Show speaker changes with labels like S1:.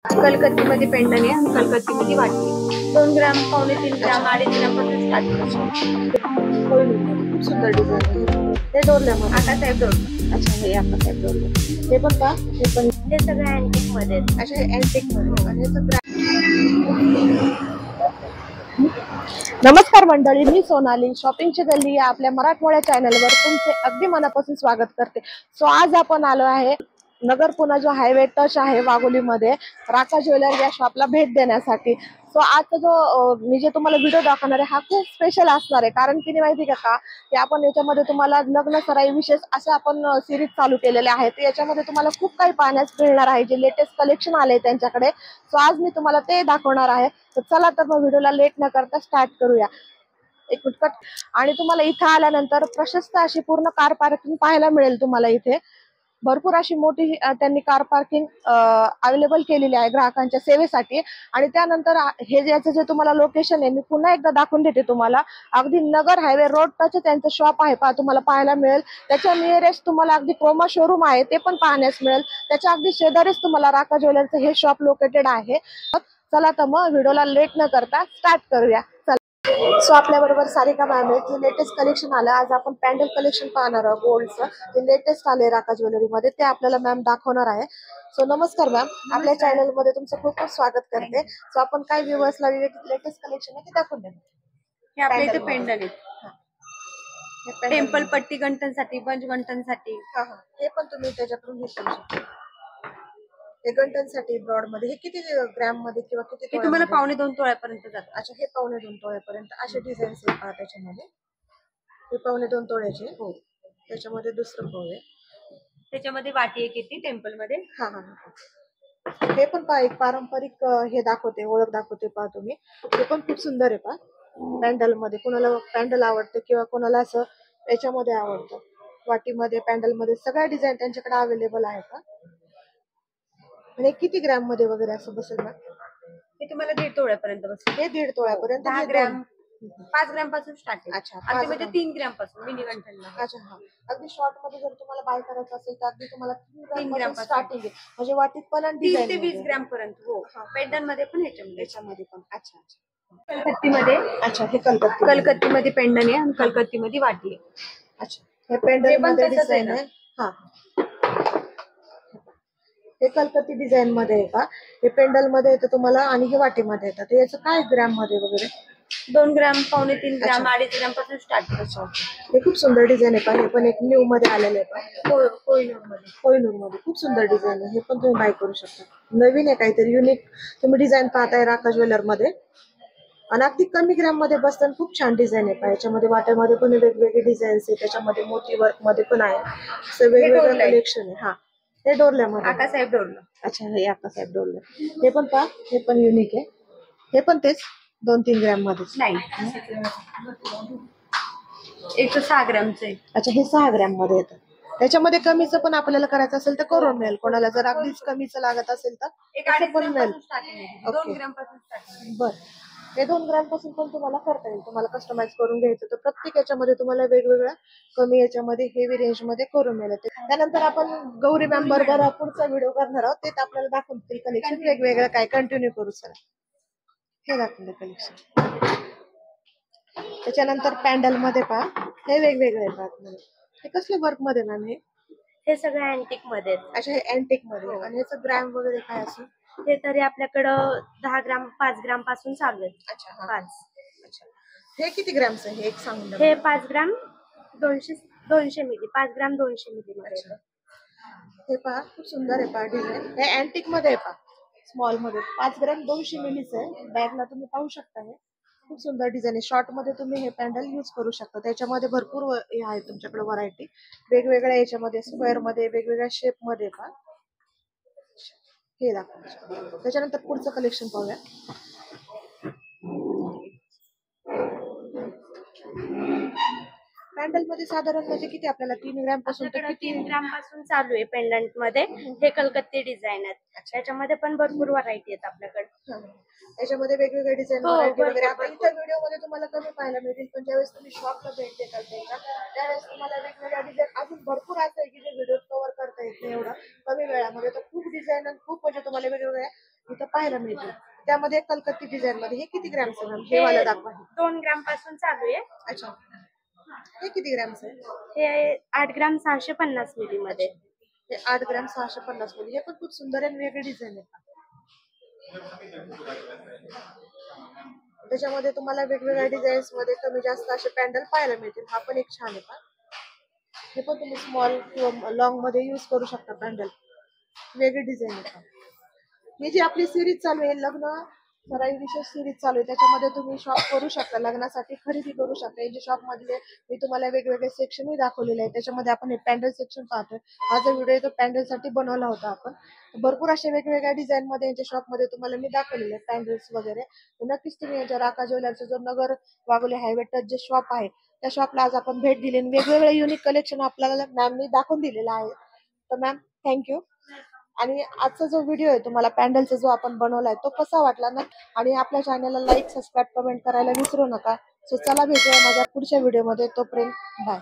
S1: कलकत्तीमध्ये pen down आहे आणि कलकत्तीमध्ये वाटली 2 ग्राम, पावणे 3 ग्राम, 2.5 ग्राम पासून स्टार्ट करतो.
S2: खूप सुंदर डिझाइन आहे. हे डोरल्यामध्ये
S1: आकासाहेब डोरलं.
S2: अच्छा, हे आकासाहेब डोरलं. हे पण का? हे पण
S1: हे सगळं अँटिक मध्ये आहेत.
S2: अच्छा, हे अँटिक मध्ये आणि हे सगळं. नमस्कार मंडळी, मी सोनाली शॉपिंगची गल्ली या आपल्या मराठमोळ्या चॅनलवर तुमचे अगदी मनापासून स्वागत करते. सो आज आपण आलो आहे नगर पुणा जो हायवे टच आहे वाघोलीमध्ये राका ज्वेलरी या शॉपला भेट देण्यासाठी. सो आजचा जो मी जे तुम्हाला व्हिडिओ दाखवणार आहे हा खूप स्पेशल असणार आहे. कारण की माहिती का की आपण याच्यामध्ये तुम्हाला लग्न सराई विशेष असं आपण सिरीज चालू केलेले आहेत. याच्यामध्ये तुम्हाला खूप काही पाहण्यास मिळणार आहे, जे लेटेस्ट कलेक्शन आले त्यांच्याकडे. सो आज मी तुम्हाला ते दाखवणार आहे. तर चला तर मग व्हिडिओला लेट न करता स्टार्ट करूया. एक मिनिट. आणि तुम्हाला इथे आल्यानंतर प्रशस्त अशी पूर्ण कार पार्किंग पाहायला मिळेल. तुम्हाला इथे भरपूर अशी मोठी त्यांनी कार पार्किंग अवेलेबल केलेली आहे ग्राहकांच्या सेवेसाठी. आणि त्यानंतर हे याचं जे तुम्हाला लोकेशन आहे मी पुन्हा एकदा दाखवून देते तुम्हाला. अगदी नगर हायवे रोड टच त्यांचं शॉप आहे पहा, तुम्हाला पाहायला मिळेल. त्याच्या नियरेस्ट तुम्हाला अगदी क्रोमा शोरूम आहे ते पण पाहण्यास मिळेल. त्याच्या अगदी शेजारीच तुम्हाला राका ज्वेलरचं हे शॉप लोकेटेड आहे. चला तर मग व्हिडिओला लेट न करता स्टार्ट करूया. सो आपल्या बरोबर सारिका मॅम आहे, जे लेटेस्ट कलेक्शन आलं. आज आपण पॅन्डल कलेक्शन पाहणार आहोत गोल्डचं, जे लेटेस्ट आले राका ज्वेलरी मध्ये, ते आपल्याला मॅम दाखवणार आहे. सो नमस्कार मॅम, आपल्या चॅनल मध्ये तुमचं खूप खूप स्वागत करते. सो आपण काय व्ह्यूअर्सला लेटेस्ट कलेक्शन आहे ते दाखवून देतो.
S1: हे आपल्या इथे पेंडन आहेत. टेम्पल पट्टी गंठनसाठी, बंच गंठनसाठी.
S2: हे पण तुम्ही त्याच्याकडून घेऊ शकता. हे गंठनसाठी ब्रॉड मध्ये. हे किती ग्रॅम मध्ये किंवा किती?
S1: हे तुम्हाला 2.25 तोळ्यापर्यंत जातं.
S2: अच्छा, हे 2.25 तोळ्यापर्यंत असे डिझाईन्स आहेत त्याच्यामध्ये. हे 2.25 तोळ्याचे.
S1: हो,
S2: त्याच्यामध्ये दुसरं आहे.
S1: त्याच्यामध्ये वाटी एक येते टेम्पल मध्ये.
S2: हे पण पहा, एक पारंपरिक हे दाखवते, ओळख दाखवते पहा तुम्ही. हे पण खूप सुंदर आहे पहा. पॅन्डल मध्ये कोणाला पॅन्डल आवडतं किंवा कोणाला असं याच्यामध्ये आवडतं, वाटीमध्ये पॅन्डल मध्ये सगळ्या डिझाईन त्यांच्याकडे अवेलेबल आहे का. आणि किती ग्रॅम मध्ये वगैरे असं बसेल ना?
S1: हे तुम्हाला 1.5 तोळ्यापर्यंत बसेल.
S2: हे 1.5 तोळ्यापर्यंत.
S1: 10 ग्रॅम, 5 ग्रॅम पासून स्टार्ट आहे.
S2: अच्छा,
S1: आणि म्हणजे 3 ग्रॅम पासून मिनी गंठनला.
S2: अच्छा, हा. अगदी शॉर्ट मध्ये जर तुम्हाला बाय करायचं असेल तर अगदी तुम्हाला 3 ग्रॅम स्टार्टिंग आहे. म्हणजे वाटीत पण आणि
S1: 30 ते 20 ग्रॅम पर्यंत. हो, पेंडन मध्ये पण
S2: याच्यामध्ये पण. अच्छा अच्छा.
S1: कलकत्तीमध्ये.
S2: अच्छा, हे
S1: कलकत्तीमध्ये पेंडन आहे आणि कलकत्तीमध्ये वाटी आहे.
S2: अच्छा, हे पेंडल मध्ये डिझाईन आहे. हा, हे कलकत्ती डिझाईन मध्ये आहे का? हे पेंडल मध्ये येतं तुम्हाला आणि हे वाटीमध्ये येतात. याचं काय ग्रॅम मध्ये वगैरे?
S1: 2 ग्रॅम, पावणे 3 ग्रॅम, 2.5 ग्रॅम पासून स्टार्ट करतो.
S2: हे खूप सुंदर डिझाईन आहे का? हे पण एक न्यू मध्ये आलेलं आहे का? कोहिनूर मध्ये खूप सुंदर डिझाईन आहे. हे पण तुम्ही बाय करू शकता. नवीन आहे काहीतरी युनिक तुम्ही डिझाईन पाहताय राका ज्वेलर मध्ये. आणि अगदी कमी ग्रॅम मध्ये बसताना खूप छान डिझाईन आहे. याच्यामध्ये वाट्यामध्ये पण वेगवेगळे डिझाईन्स आहे, त्याच्यामध्ये मोठी वर्क मध्ये पण आहे. वेगवेगळं कलेक्शन आहे. हा, हे डोरल्यामध्ये
S1: आकासाहेब डोरलं.
S2: अच्छा, हे आकासाहेब डोरलं. हे पण पहा, हे पण युनिक आहे. हे पण तेच 2-3 ग्रॅम मध्ये
S1: नाही, एक 6 ग्रॅमचं आहे.
S2: अच्छा, हे 6 ग्रॅम मध्ये येतं. त्याच्यामध्ये कमीचं पण आपल्याला करायचं असेल तर करून मिळेल. कोणाला जर अगदीच कमीचं लागत असेल तर पण मिळेल.
S1: 2 ग्रॅम पासून स्टार्टिंग.
S2: बरं, हे 2 ग्रॅम पासून पण तुम्हाला करता येईल. तुम्हाला कस्टमाइज करून घ्यायचं तर प्रत्येक याच्यामध्ये तुम्हाला वेगवेगळ्या कमी याच्यामध्ये हेवी रेंज मध्ये करून मिळेल. त्यानंतर आपण गौरी मॅम बरोबर पुढचा व्हिडिओ करणार आहोत, ते आपल्याला दाखवतील कलेक्शन वेगवेगळं काय. कंटिन्यू करू सर. हे दाखवलं कलेक्शन. त्याच्यानंतर पॅन्डल मध्ये पहा, हे वेगवेगळे आहेत. हे कसले वर्क मध्ये मॅम?
S1: हे सगळं अँटिक मध्ये आहेत.
S2: अच्छा, हे अँटिक मध्ये. आणि याचं ग्रॅम वगैरे काय असेल?
S1: हे तरी आपल्याकडं 10 ग्रॅम, 5 ग्रॅम पासून चालू आहे.
S2: अच्छा,
S1: 5.
S2: अच्छा, हे किती ग्रॅमचं आहे? हे एक सांगून द्या.
S1: हे 5 ग्रॅम 200 मिली. 5 ग्रॅम 200 मिली मध्ये.
S2: हे पहा, खूप सुंदर आहे पहा डिझाईन. हे अँटिक मध्ये आहे पहा, स्मॉल मध्ये. 5 ग्रॅम 200 मिलीच आहे. बॅगला तुम्ही पाहू शकता. हे खूप सुंदर डिझाईन आहे. शॉर्ट मध्ये तुम्ही हे पॅन्डल युज करू शकता. त्याच्यामध्ये भरपूर हे आहे तुमच्याकडे व्हरायटी वेगवेगळ्या याच्यामध्ये, स्क्वेअर मध्ये, वेगवेगळ्या शेप मध्ये पहा. हे दाखवा. त्याच्यानंतर पुढचं कलेक्शन पाहूया. पॅन्डल मध्ये साधारण म्हणजे किती आपल्याला 3 ग्रॅम पासून तर
S1: आपल्याकडे
S2: किती?
S1: 3 ग्राम पासून चालू आहे पेंडंट मध्ये. हे कलकत्ती डिझाईन आहेत. त्याच्यामध्ये पण भरपूर व्हरायटी आहेत आपल्याकडे.
S2: हा. त्याच्यामध्ये वेगवेगळे डिझाईन
S1: हो,
S2: व्हरायटी
S1: भरपूर,
S2: वगैरे आता
S1: भरपूर.
S2: इथं व्हिडिओ मध्ये तुम्हाला कमी पाहायला मिळतील, पण ज्यावेळेस तुम्ही शॉपला भेट देताल त्यावेळेस तुम्हाला वेगवेगळ्या डिझाईन अजून भरपूर असं आहे की जे व्हिडिओ कव्हर करता येत नाही एवढं कमी वेळामध्ये. तर खूप डिझाईन आणि खूप म्हणजे तुम्हाला वेगवेगळ्या इथं पाहायला मिळतील. त्यामध्ये कलकत्ती डिझाईन मध्ये हे किती ग्रॅमचं मॅम? हे मला दाखवा.
S1: 2 ग्राम पासून चालू आहे.
S2: अच्छा, हे किती ग्रॅमचं आहे?
S1: हे 8 ग्राम 650 मिली मध्ये.
S2: हे 8 ग्रॅम 650 मध्ये. हे पण खूप सुंदर आणि वेगळी डिझाईन आहे. त्याच्यामध्ये तुम्हाला वेगवेगळ्या डिझाईन्स मध्ये कमी जास्त असे पॅन्डल पाहायला मिळतील. हा पण एक छान आहे का. हे पण तुम्ही स्मॉल किंवा लॉंग मध्ये युज करू शकता पॅन्डल. वेगळी डिझाईन आहे. ही जी आपली सिरीज चालू आहे लग्न सराई विशेष सिरीज चालू आहे, त्याच्यामध्ये तुम्ही शॉप करू शकता, लग्नासाठी खरेदी करू शकता. यांच्या शॉप मधले मी तुम्हाला वेगवेगळे सेक्शनही दाखवलेले आहे. त्याच्यामध्ये आपण हे पॅन्डल सेक्शन पाहतोय. हा जो व्हिडिओ आहे तो पॅन्डल साठी बनवला होता आपण. भरपूर अशा वेगवेगळ्या डिझाईन मध्ये यांच्या शॉप मध्ये तुम्हाला मी दाखवलेले आहेत पॅन्डल्स वगैरे. नक्कीच तुम्ही यांच्या राका ज्वेलर्सचा जो नगर वाघोली हायवे टच जे शॉप आहे त्या शॉपला आज आपण भेट दिली आणि वेगवेगळे युनिक कलेक्शन आपल्याला मॅमनी दाखवून दिलेलं आहे. तर मॅम थँक्यू. आणि आजचा जो व्हिडिओ आहे तुम्हाला पॅन्डलचा जो आपण बनवलाय तो कसा वाटला ना, आणि आपल्या चॅनलला लाईक सबस्क्राईब कमेंट करायला विसरू नका. सो चला भेटूया माझ्या पुढच्या व्हिडिओमध्ये. तोपर्यंत बाय.